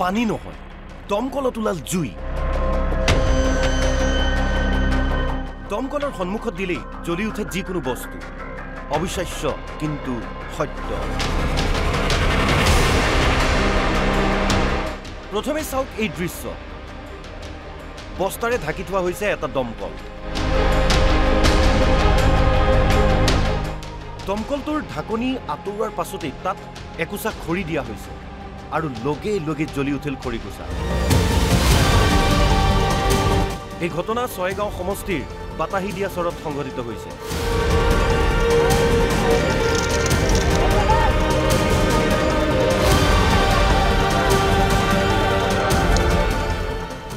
পানী নহয় দমকলত ওলাল জুই দমকলৰ সন্মুখত দিলেই জ্বলি উঠে যিকোনো বস্তু অবিশ্বাস্য কিন্তু সত্য প্ৰথমে চাওক এই দৃশ্য বস্তাৰে ঢাকি থোৱা হৈছে এটা দমকল দমকলটোৰ ঢাকনি আঁতৰোৱাৰ পাছতেই তাত একোচা খৰি দিয়া হৈছে আৰু লগে লগে জ্বলি উঠিল খৰিকোচা এই ঘটনা ছয়গাঁও সমষ্টিৰ বাতাহিদিয়া চৰত সংঘটিত হৈছে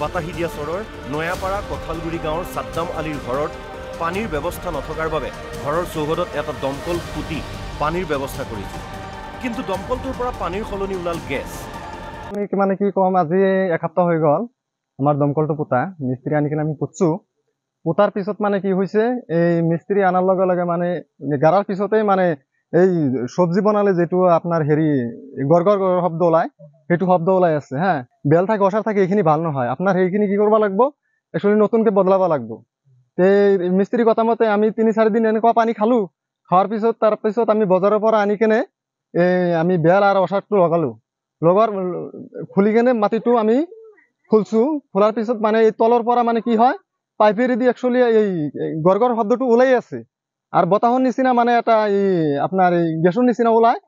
বাতাহিদিয়া চৰৰ নয়াপাৰা কঠালগুৰি গাঁৱৰ সাদ্দাম আলীৰ ঘৰত পানীৰ ব্যৱস্থা নথকাৰ বাবে ঘৰৰ চৌহদত এটা দমকল পুতি পানীৰ ব্যৱস্থা কৰিছিল কিন্তু দমকলটোৰ পৰা পানীৰ সলনি ওলাল গেছ মানে কি কম আজি এক সপ্তাহ হৈ গ'ল আমাৰ দমকলটো পুতা মিস্ত্ৰী আনি কিনে আমি পুতছো পুতাৰ পিছত মানে কি হৈছে এই মিস্ত্ৰী আনাৰ লগে লগে মানে গাৰাৰ পিছতে মানে এই সবজি বনালে যেটো আপনাৰ হেৰি গড়গড় শব্দ ওলায় সেইটো শব্দ ওলাই আছে হ্যাঁ বেল থাকে অসার থাকে এইখিনি ভাল নহয় আপনার এইখিনি কি করবা লাগবো একচুয়ালি নতুনকে বদলাবা লাগবো তে মিস্ত্রি কথা মতে আমি ৩-৪ দিন এনেকুৱা পানী খালো খাওয়াৰ পিছত তাৰ পিছত আমি বজাৰৰ পৰা আনি কেনে আমি বেল আৰ অসাৰটো লগালো লগাৰ খুলি কেনে মাটিটো আমি খুলছো খোলাৰ পিছত মানে এই তলৰ পৰা মানে কি হয় পাইপেৰে দি একচুয়ালি এই গড়গড় শব্দটো ওলাই আছে আৰ বতাহৰ নিচিনা মানে এটা এই আপনাৰ এই গ্যাসৰ নিচিনা ওলায়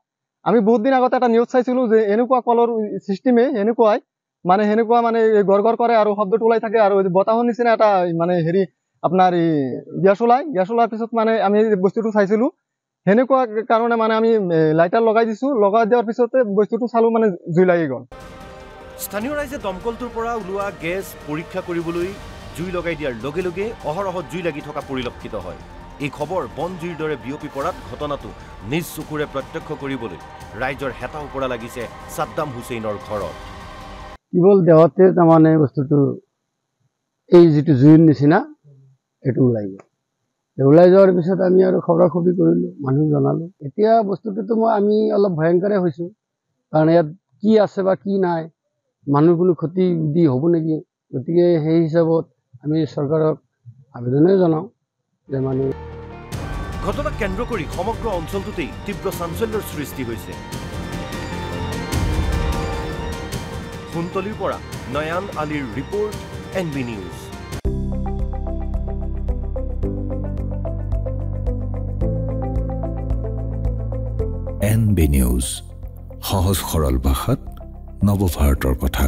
আমি বহুত দিন আগতে এটা নিউজ চাইছিলো যে এনেকুৱা কলৰ সিস্টেমে এনেকুৱাই মানে হেনেকুৱা মানে গড়গড় কৰে আৰু শব্দটো ওলাই থাকে আৰু বতাহৰ নিচিনা এটা মানে হেৰি আপনাৰ এই গ্যাস ওলাৰ পিছত মানে আমি বস্তুটো চাইছিলো হেনেকুৱা কাৰণে মানে আমি লাইটাৰ লগাই দিছো লগাই দিয়াৰ পিছতে বস্তুটো চালো মানে জুই লাগি গ'ল স্থানীয় ৰাইজে দমকলটোৰ পৰা ওলোৱা গেছ পৰীক্ষা কৰিবলৈ জুই লগাই দিয়াৰ লগে লগে অহৰহ জুই লাগি থকা পৰিলক্ষিত হয় এই খবৰ বন জুইৰ দৰে বিয়পি পৰাত ঘটনাটো নিজ চকুৰে প্ৰত্যক্ষ কৰিবলৈ ৰাইজৰ হেতা ওপৰা লাগিছে সাদ্দাম হুছেইনৰ ঘৰত কেৱল দেহতে তাৰমানে বস্তুটো এই যেটো জুইৰ নিচিনা এটো ওলাই যোৱাৰ পিছত আমি আৰু খবৰা-খবৰি কৰিলো মানুহ জনালো এতিয়া বস্তুটো আমি অলপ ভয়ংকৰে হৈছো কাৰণ ইয়াত কি আছে বা কি নাই মানুহ কোনো ক্ষতি দি হ'ব নেকি গতিকে সেই হিচাপত আমি চৰকাৰক আবেদনে জনাও যে মানুহ ঘটনাক কেন্দ্ৰ কৰি সমগ্ৰ অঞ্চলটোতেই তীব্ৰ চাঞ্চল্যৰ সৃষ্টি হৈছে কুন্তলিৰ পৰা নয়ন আলীৰ report NB news NB news সহজ সৰল ভাষাত নৱভাৰতৰ কথা